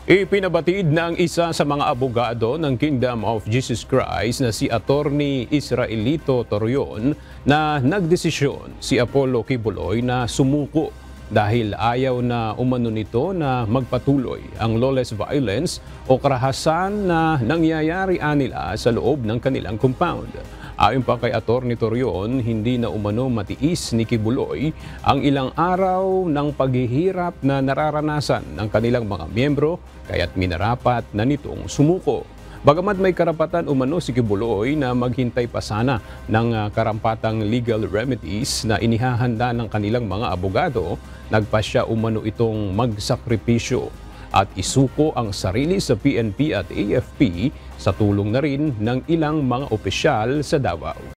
Ipinabatid ng isa sa mga abogado ng Kingdom of Jesus Christ na si Attorney Israelito Torion na nagdesisyon si Apollo Kibuloy na sumuko dahil ayaw na umano nito na magpatuloy ang lawless violence o karahasan na nangyayari nila sa loob ng kanilang compound. Ayon pa kay Atty. Torion, hindi na umano matiis ni Kibuloy ang ilang araw ng paghihirap na nararanasan ng kanilang mga miyembro kaya't minarapat na nitong sumuko. Bagamat may karapatan umano si Kibuloy na maghintay pa sana ng karampatang legal remedies na inihahanda ng kanilang mga abogado, nagpasya umano itong magsakripisyo at isuko ang sarili sa PNP at AFP sa tulong na rin ng ilang mga opisyal sa Davao.